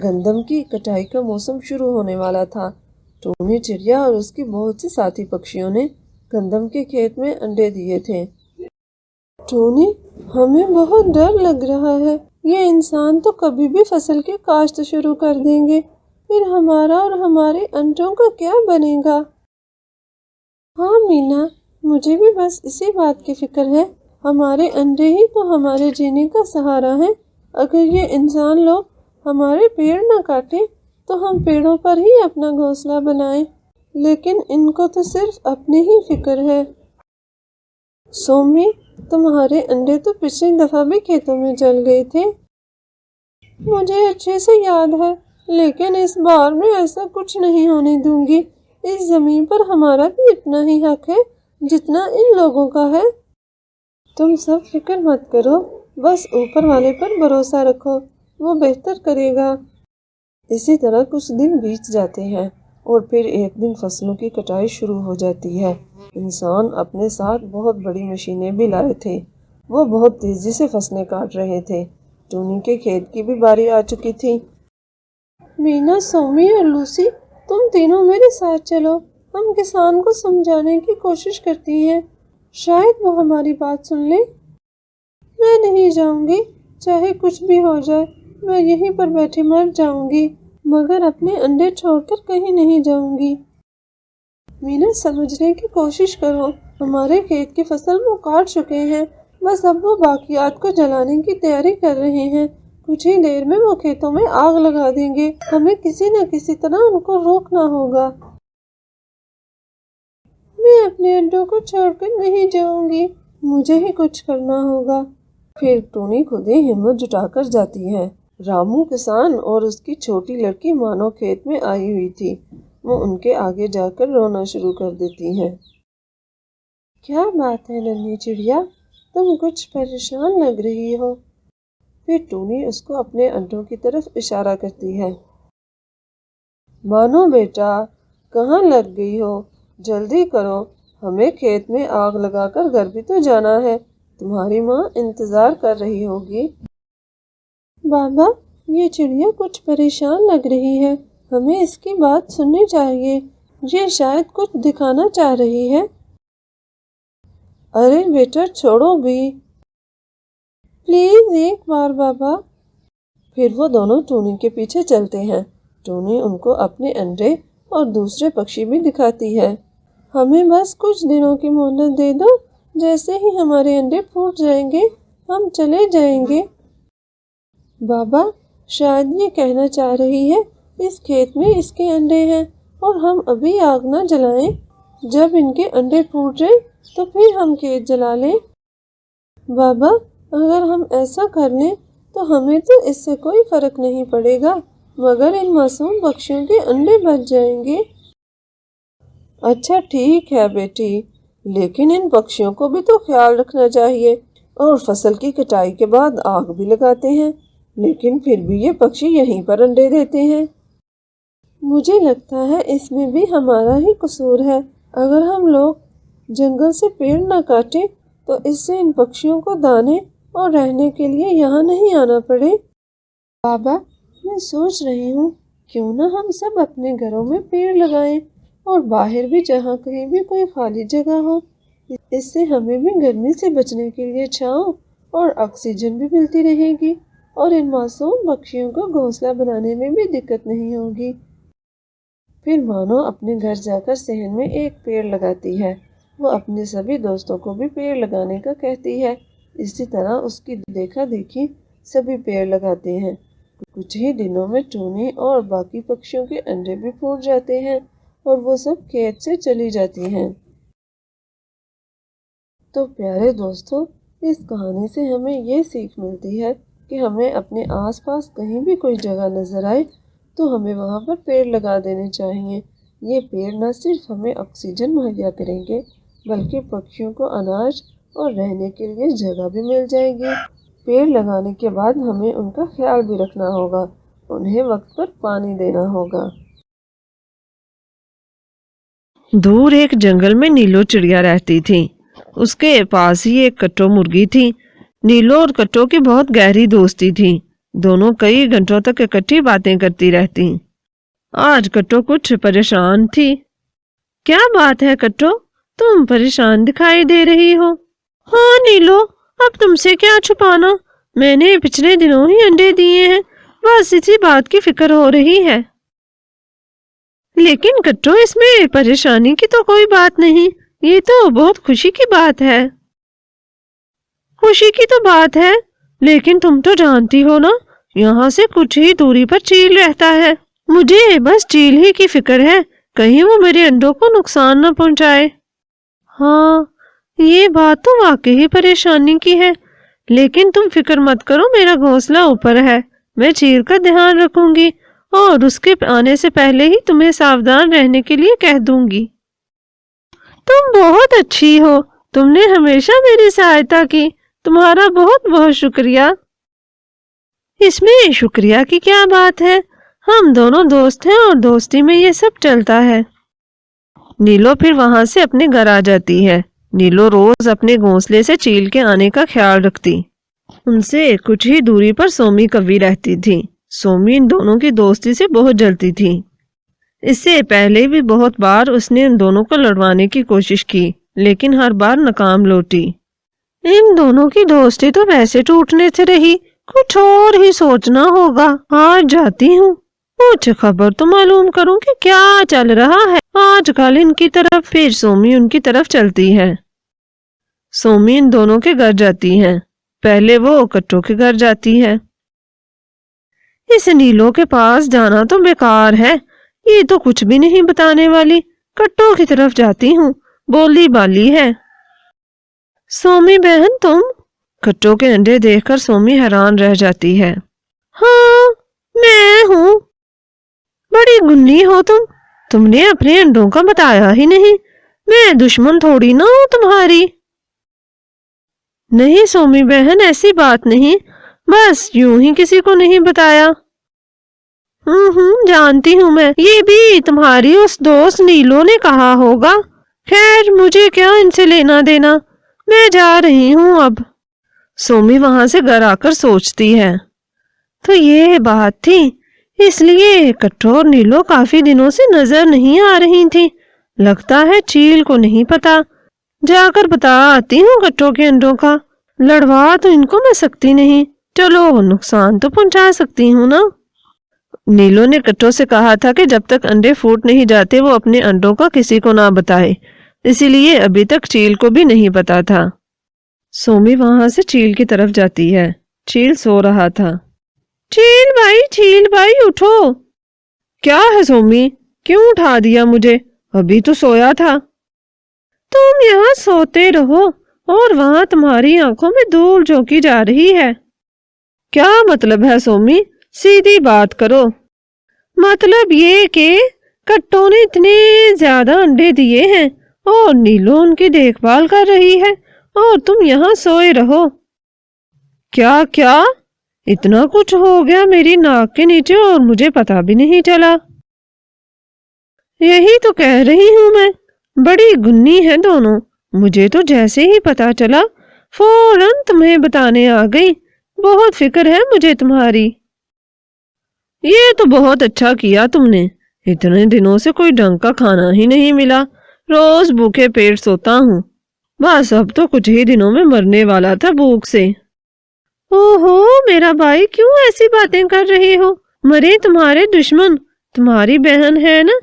گندم کی کٹائی کا موسم شروع ہونے والا تھا۔ ٹونی چڑیا اور اس کی بہت سی ساتھی پکشیوں نے گندم کے کھیت میں انڈے دیے تھے۔ ٹونی، ہمیں بہت ڈر لگ رہا ہے، یہ انسان تو کبھی بھی فصل کی کاشت شروع کر دیں گے، پھر ہمارا اور ہمارے انڈوں کا کیا بنے گا؟ ہاں مینا، مجھے بھی بس اسی بات کی فکر ہے، ہمارے انڈے ہی تو ہمارے جینے کا سہارا ہے۔ اگر یہ انسان لوگ ہمارے پیڑ نہ کاٹیں تو ہم پیڑوں پر ہی اپنا گھونسلہ بنائیں، لیکن ان کو تو صرف اپنی ہی فکر ہے۔ سومی، تمہارے انڈے تو پچھلی دفعہ بھی کھیتوں میں جل گئے تھے۔ مجھے اچھے سے یاد ہے، لیکن اس بار میں ایسا کچھ نہیں ہونے دوں گی۔ اس زمین پر ہمارا بھی اتنا ہی حق ہے جتنا ان لوگوں کا ہے۔ تم سب فکر مت کرو، بس اوپر والے پر بھروسہ رکھو، وہ بہتر کرے گا۔ اسی طرح کچھ دن بیت جاتے ہیں اور پھر ایک دن فصلوں کی کٹائی شروع ہو جاتی ہے۔ انسان اپنے ساتھ بہت بڑی مشینیں بھی لائے تھے، وہ بہت تیزی سے فصلیں کاٹ رہے تھے۔ ٹونی کے کھیت کی بھی باری آ چکی تھی۔ مینا، سومی اور لوسی، تم تینوں میرے ساتھ چلو، ہم کسان کو سمجھانے کی کوشش کرتی ہیں، شاید وہ ہماری بات سن لے۔ میں نہیں جاؤں گی، چاہے کچھ بھی ہو جائے، میں یہیں پر بیٹھی مر جاؤں گی، مگر اپنے انڈے چھوڑ کر کہیں نہیں جاؤں گی۔ مینا، سمجھنے کی کوشش کرو، ہمارے کھیت کی فصل وہ کاٹ چکے ہیں، بس اب وہ باقیات کو جلانے کی تیاری کر رہے ہیں۔ کچھ ہی دیر میں وہ کھیتوں میں آگ لگا دیں گے، ہمیں کسی نہ کسی طرح ان کو روکنا ہوگا۔ میں اپنے انڈوں کو چھوڑ کر نہیں جاؤں گی، مجھے ہی کچھ کرنا ہوگا۔ پھر ٹونی خود ہی ہمت جٹا کر جاتی ہے۔ رامو کسان اور اس کی چھوٹی لڑکی مانو کھیت میں آئی ہوئی تھی، وہ ان کے آگے جا کر رونا شروع کر دیتی ہیں۔ کیا بات ہے ننھی چڑیا، تم کچھ پریشان لگ رہی ہو؟ پھر ٹونی اس کو اپنے انڈوں کی طرف اشارہ کرتی ہے۔ مانو بیٹا، کہاں لگ گئی ہو؟ جلدی کرو، ہمیں کھیت میں آگ لگا کر گھر بھی تو جانا ہے، تمہاری ماں انتظار کر رہی ہوگی۔ بابا، یہ چڑیا کچھ پریشان لگ رہی ہے، ہمیں اس کی بات سننی چاہیے، یہ شاید کچھ دکھانا چاہ رہی ہے۔ ارے بیٹا، چھوڑو بھی، پلیز ایک بار بابا۔ پھر وہ دونوں ٹونی کے پیچھے چلتے ہیں۔ ٹونی ان کو اپنے انڈے اور دوسرے پکشی بھی دکھاتی ہے۔ ہمیں بس کچھ دنوں کی مہلت دے دو، جیسے ہی ہمارے انڈے پھوٹ جائیں گے ہم چلے جائیں گے۔ بابا، شاید یہ کہنا چاہ رہی ہے اس کھیت میں اس کے انڈے ہیں اور ہم ابھی آگ نہ جلائیں، جب ان کے انڈے پھوٹ جائیں تو پھر ہم کھیت جلا لیں۔ بابا، اگر ہم ایسا کر لیں تو ہمیں تو اس سے کوئی فرق نہیں پڑے گا، مگر ان معصوم پکشیوں کے انڈے بچ جائیں گے۔ اچھا ٹھیک ہے بیٹی، لیکن ان پکشیوں کو بھی تو خیال رکھنا چاہیے، اور فصل کی کٹائی کے بعد آگ بھی لگاتے ہیں، لیکن پھر بھی یہ پکشی یہیں پر انڈے دیتے ہیں۔ مجھے لگتا ہے اس میں بھی ہمارا ہی قصور ہے، اگر ہم لوگ جنگل سے پیڑ نہ کاٹیں تو اس سے ان پکشیوں کو دانے اور رہنے کے لیے یہاں نہیں آنا پڑے۔ بابا، میں سوچ رہی ہوں کیوں نہ ہم سب اپنے گھروں میں پیڑ لگائیں اور باہر بھی جہاں کہیں بھی کوئی خالی جگہ ہو، اس سے ہمیں بھی گرمی سے بچنے کے لیے چھاؤں اور آکسیجن بھی ملتی رہے گی، اور ان معصوم پکشیوں کو گھونسلہ بنانے میں بھی دقت نہیں ہوگی۔ پھر مانو اپنے گھر جا کر صحن میں ایک پیڑ لگاتی ہے، وہ اپنے سبھی دوستوں کو بھی پیڑ لگانے کا کہتی ہے۔ اسی طرح اس کی دیکھا دیکھی سبھی پیڑ لگاتے ہیں۔ کچھ ہی دنوں میں ٹونی اور باقی پکشیوں کے انڈے بھی پھوٹ جاتے ہیں اور وہ سب کھیت سے چلی جاتی ہیں۔ تو پیارے دوستوں، اس کہانی سے ہمیں یہ سیکھ ملتی ہے کہ ہمیں اپنے آس پاس کہیں بھی کوئی جگہ نظر آئے تو ہمیں وہاں پر پیڑ لگا دینے چاہیے۔ یہ پیڑ نہ صرف ہمیں آکسیجن مہیا کریں گے، بلکہ پکشیوں کو اناج اور رہنے کے لیے جگہ بھی مل جائے گی۔ پیڑ لگانے کے بعد ہمیں ان کا خیال بھی رکھنا ہوگا، انہیں وقت پر پانی دینا ہوگا۔ دور ایک جنگل میں نیلو چڑیا رہتی تھی، اس کے پاس ہی ایک کٹو مرغی تھی۔ نیلو اور کٹو کی بہت گہری دوستی تھی۔ दोनों कई घंटों तक इकट्ठी बातें करती रहती। आज कट्टो कुछ परेशान थी। क्या बात है कट्टो, तुम परेशान दिखाई दे रही हो? हाँ नीलो, अब तुमसे क्या छुपाना, मैंने पिछले दिनों ही अंडे दिए हैं, बस इसी बात की फिक्र हो रही है। लेकिन कट्टो, इसमें परेशानी की तो कोई बात नहीं, ये तो बहुत खुशी की बात है। खुशी की तो बात है, लेकिन तुम तो जानती हो ना, यहाँ से कुछ ही दूरी पर चील रहता है। मुझे बस चील ही की फिक्र है, कहीं वो मेरे अंडों को नुकसान न पहुंचाए। हाँ, ये बात तो वाकई परेशानी की है, लेकिन तुम फिक्र मत करो, मेरा घोंसला ऊपर है, मैं चील का ध्यान रखूंगी और उसके आने से पहले ही तुम्हें सावधान रहने के लिए कह दूंगी। तुम बहुत अच्छी हो, तुमने हमेशा मेरी सहायता की, तुम्हारा बहुत बहुत शुक्रिया। इसमें शुक्रिया की क्या बात है, हम दोनों दोस्त हैं और दोस्ती में ये सब चलता है। नीलो फिर वहां से अपने घर आ जाती है। नीलो रोज अपने घोंसले से चील के आने का ख्याल रखती। उनसे कुछ ही दूरी पर सोमी कव्वी रहती थी। सोमी इन दोनों की दोस्ती से बहुत जलती थी। इससे पहले भी बहुत बार उसने इन दोनों को लड़वाने की कोशिश की, लेकिन हर बार नाकाम लौटी। इन दोनों की दोस्ती तो वैसे टूटने से रही, कुछ और ही सोचना होगा। आज जाती हूँ, कुछ खबर तो मालूम करूं कि क्या चल रहा है आजकल इनकी तरफ। फिर सोमी उनकी तरफ चलती है। सोमी इन दोनों के घर जाती है। पहले वो कट्टो के घर जाती है। इस नीलो के पास जाना तो बेकार है, ये तो कुछ भी नहीं बताने वाली। कट्टो की तरफ जाती हूँ, बोली बाली है। सोमी बहन तुम? कट्टो के अंडे देखकर सोमी हैरान रह जाती है। हाँ, मैं हूँ। बड़ी गुन्नी हो तुमने अपने अंडों का बताया ही नहीं। मैं दुश्मन थोड़ी ना हूँ तुम्हारी। नहीं सोमी बहन, ऐसी बात नहीं, बस यूं ही किसी को नहीं बताया। जानती हूँ मैं, ये भी तुम्हारी उस दोस्त नीलो ने कहा होगा। खैर, मुझे क्या इनसे लेना देना, मैं जा रही हूँ अब। सोमी वहां से घर आकर सोचती है, तो ये बात थी, इसलिए कट्टो और नीलो काफी दिनों से नजर नहीं आ रही थी। लगता है चील को नहीं पता। जाकर बता आती हूँ कट्टो के अंडों का। लड़वा तो इनको मैं सकती नहीं, चलो नुकसान तो पहुंचा सकती हूँ ना। नीलो ने कट्टो से कहा था कि जब तक अंडे फूट नहीं जाते वो अपने अंडों का किसी को ना बताए, इसीलिए अभी तक चील को भी नहीं पता था। सोमी वहां से चील की तरफ जाती है। चील सो रहा था। चील भाई उठो। क्या है सोमी, क्यों उठा दिया मुझे? अभी तो सोया था। तुम यहाँ सोते रहो और वहां तुम्हारी आंखों में धूल झोंकी जा रही है। क्या मतलब है सोमी, सीधी बात करो। मतलब ये कि कट्टो ने इतने ज्यादा अंडे दिए हैं और नीलो उनकी देखभाल कर रही है और तुम यहाँ सोए रहो। क्या क्या इतना कुछ हो गया मेरी नाक के नीचे और मुझे पता भी नहीं चला। यही तो कह रही हूँ मैं, बड़ी गुन्नी है दोनों। मुझे तो जैसे ही पता चला फौरन तुम्हें बताने आ गई। बहुत फिक्र है मुझे तुम्हारी। ये तो बहुत अच्छा किया तुमने, इतने दिनों से कोई ढंग का खाना ही नहीं मिला, रोज भूखे पेट सोता हूँ। बस अब तो कुछ ही दिनों में मरने वाला था भूख से। ओहो मेरा भाई, क्यों ऐसी बातें कर रहे हो? मरे तुम्हारे दुश्मन, तुम्हारी बहन है ना,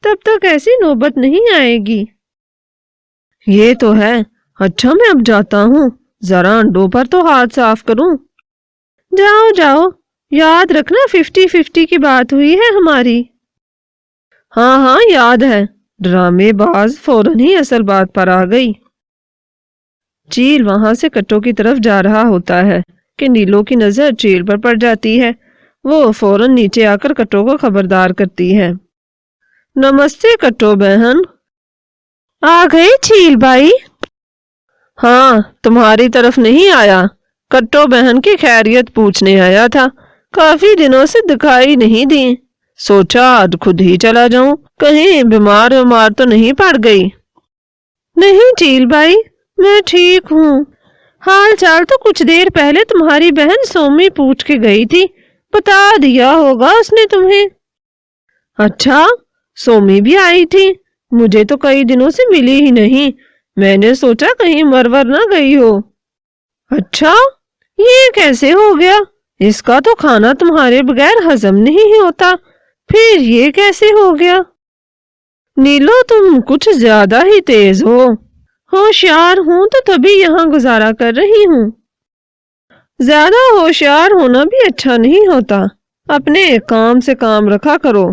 तब तक ऐसी नौबत नहीं आएगी। ये तो है। अच्छा मैं अब जाता हूँ, जरा अंडों पर तो हाथ साफ करूं। जाओ जाओ, याद रखना 50-50 की बात हुई है हमारी। हाँ हाँ याद है। ड्रामेबाज फौरन ही असल बात पर आ गई। चील वहां से कट्टो की तरफ जा रहा होता है कि नीलो की नजर चील पर पड़ जाती है। वो फौरन नीचे आकर कट्टो को खबरदार करती है। नमस्ते कट्टो बहन। आ गए चील भाई? हाँ, तुम्हारी तरफ नहीं आया, कट्टो बहन की खैरियत पूछने आया था। काफी दिनों से दिखाई नहीं दी, सोचा आज खुद ही चला जाऊं, कहीं बीमार तो नहीं पड़ गई। नहीं चील भाई, मैं ठीक हूँ। हाल चाल तो कुछ देर पहले तुम्हारी बहन सोमी पूछ के गई थी, बता दिया होगा उसने तुम्हें। अच्छा, सोमी भी आई थी? मुझे तो कई दिनों से मिली ही नहीं, मैंने सोचा कहीं मरवर ना गई हो। अच्छा, ये कैसे हो गया? इसका तो खाना तुम्हारे बगैर हजम नहीं होता, फिर ये कैसे हो गया? नीलो, तुम कुछ ज्यादा ही तेज हो। होशियार हूं तो तभी यहाँ गुजारा कर रही हूँ। ज्यादा होशियार होना भी अच्छा नहीं होता, अपने काम से काम रखा करो।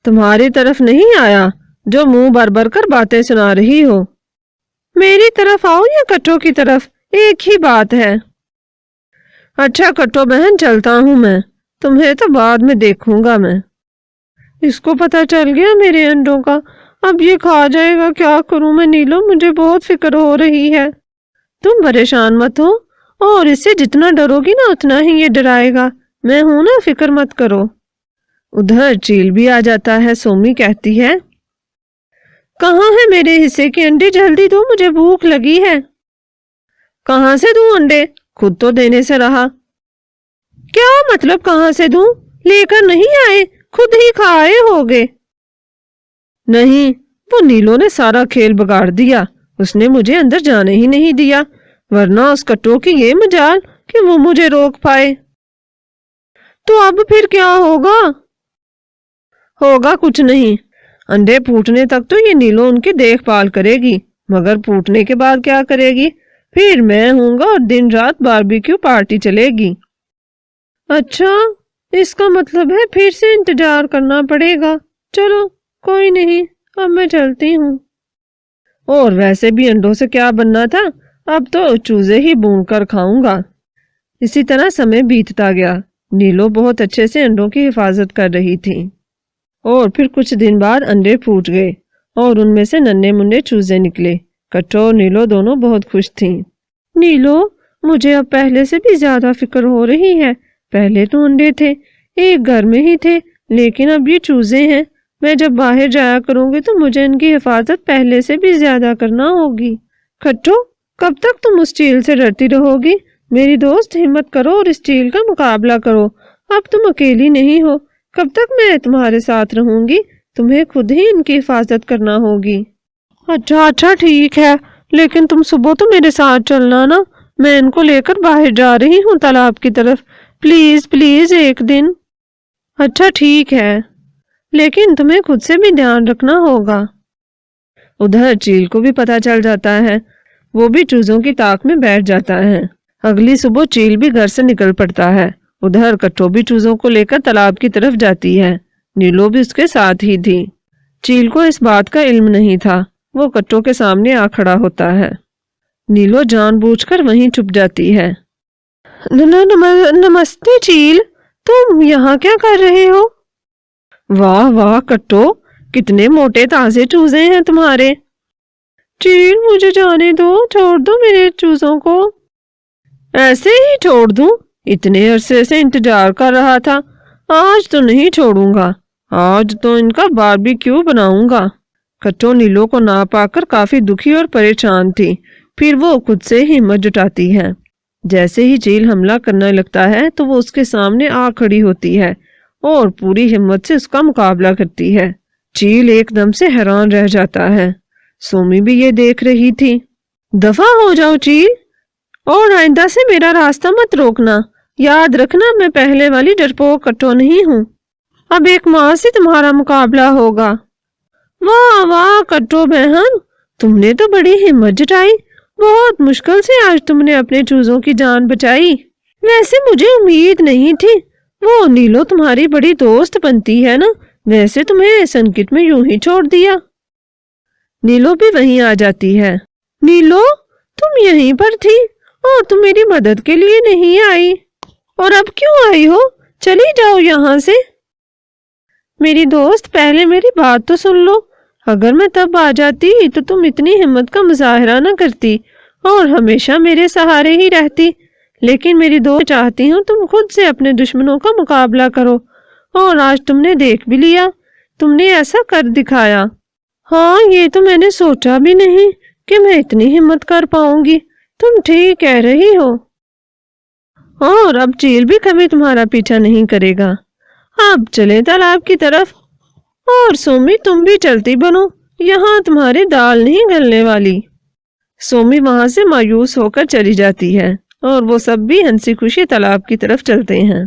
तुम्हारी तरफ नहीं आया जो मुंह भर भर कर बातें सुना रही हो। मेरी तरफ आओ या कट्टो की तरफ, एक ही बात है। अच्छा कट्टो बहन, चलता हूं मैं, तुम्हें तो बाद में देखूंगा मैं। इसको पता चल गया मेरे अंडों का, अब ये खा जाएगा, क्या करूं मैं नीलो, मुझे बहुत फिक्र हो रही है। तुम परेशान मत हो, और इससे जितना डरोगी ना उतना ही ये डराएगा, मैं हूं ना, फिक्र मत करो। उधर चील भी आ जाता है। सोमी कहती है, कहाँ है मेरे हिस्से के अंडे, जल्दी दो, मुझे भूख लगी है। कहाँ से दूं अंडे, खुद तो देने से रहा। क्या मतलब कहाँ से दूं, लेकर नहीं आए, खुद ही खाए होगे। नहीं, वो नीलो ने सारा खेल बिगाड़ दिया, उसने मुझे अंदर जाने ही नहीं दिया, वरना उस कट्टो की ये मजाल कि वो मुझे रोक पाए। तो अब फिर क्या होगा? होगा कुछ नहीं, अंडे फूटने तक तो ये नीलो उनकी देखभाल करेगी, मगर फूटने के बाद क्या करेगी? फिर मैं हूँगा और दिन रात बारबेक्यू पार्टी चलेगी। अच्छा, इसका मतलब है फिर से इंतजार करना पड़ेगा। चलो कोई नहीं, अब मैं चलती हूँ। और वैसे भी अंडों से क्या बनना था, अब तो चूजे ही भून कर खाऊंगा। इसी तरह समय बीतता गया। नीलो बहुत अच्छे से अंडों की हिफाजत कर रही थी। और फिर कुछ दिन बाद अंडे फूट गए और उनमें से नन्हे मुन्ने चूजे निकले। कट्टो और नीलो दोनों बहुत खुश थीं। नीलो, मुझे अब पहले से भी ज्यादा फिक्र हो रही है। पहले तो अंडे थे, एक घर में ही थे, लेकिन अब ये चूजे हैं। मैं जब बाहर जाया करूंगी तो मुझे इनकी हिफाजत पहले से भी ज्यादा करना होगी। कट्टो, कब तक तुम उस चील से डरती रहोगी? मेरी दोस्त, हिम्मत करो और इस चील का मुकाबला करो। अब तुम अकेली नहीं हो, कब तक मैं तुम्हारे साथ रहूंगी, तुम्हें खुद ही इनकी हिफाजत करना होगी। अच्छा ठीक है, लेकिन तुम सुबह तो मेरे साथ चलना ना, मैं इनको लेकर बाहर जा रही हूँ तालाब की तरफ, प्लीज प्लीज एक दिन। अच्छा ठीक है, लेकिन तुम्हें खुद से भी ध्यान रखना होगा। उधर चील को भी पता चल जाता है, वो भी चूजों की ताक में बैठ जाता है। अगली सुबह चील भी घर से निकल पड़ता है। उधर कट्टो भी चूजों को लेकर तालाब की तरफ जाती है। नीलो भी उसके साथ ही थी। चील को इस बात का इल्म नहीं था। वो कट्टो के सामने आ खड़ा होता है। नीलो जानबूझकर वहीं छुप जाती है। नमस्ते चील, तुम यहाँ क्या कर रहे हो? वाह वाह कट्टो, कितने मोटे ताजे चूजे हैं तुम्हारे। चील, मुझे जाने दो, छोड़ दो मेरे चूजों को। ऐसे ही छोड़ दूं? इतने अरसे से इंतजार कर रहा था, आज तो नहीं छोड़ूंगा, आज तो इनका बारबेक्यू बनाऊंगा। कट्टो नीलो को ना पाकर काफी दुखी और परेशान थी। फिर वो खुद से हिम्मत जुटाती है। जैसे ही चील हमला करने लगता है तो वो उसके सामने आ खड़ी होती है और पूरी हिम्मत से उसका मुकाबला करती है। चील एकदम से हैरान रह जाता है। सोमी भी ये देख रही थी। दफा हो जाओ चील, और आइंदा से मेरा रास्ता मत रोकना। याद रखना, मैं पहले वाली डरपोक कट्टो नहीं हूँ। अब एक माँ से तुम्हारा मुकाबला होगा। वाह वाह कट्टो बहन, तुमने तो बड़ी हिम्मत जुटाई, बहुत मुश्किल से आज तुमने अपने चूजों की जान बचाई। वैसे मुझे उम्मीद नहीं थी, वो नीलो तुम्हारी बड़ी दोस्त बनती है ना, वैसे तुम्हें संकट में यूं ही छोड़ दिया। नीलो भी वहीं आ जाती है। नीलो, तुम यहीं पर थी और तुम मेरी मदद के लिए नहीं आई, और अब क्यों आई हो? चली जाओ यहाँ से। मेरी दोस्त, पहले मेरी बात तो सुन लो। अगर मैं तब आ जाती तो तुम इतनी हिम्मत का मुजाहरा न करती और हमेशा मेरे सहारे ही रहती। लेकिन मेरी दोस्त, चाहती हूँ तुम खुद से अपने दुश्मनों का मुकाबला करो, और आज तुमने देख भी लिया, तुमने ऐसा कर दिखाया। हाँ, ये तो मैंने सोचा भी नहीं कि मैं इतनी हिम्मत कर पाऊंगी। तुम ठीक कह रही हो। اور اب چیل بھی کبھی تمہارا پیچھا نہیں کرے گا۔ اب چلے تالاب کی طرف، اور سومی تم بھی چلتی بنو، یہاں تمہاری دال نہیں گلنے والی۔ سومی وہاں سے مایوس ہو کر چلی جاتی ہے اور وہ سب بھی ہنسی خوشی تالاب کی طرف چلتے ہیں۔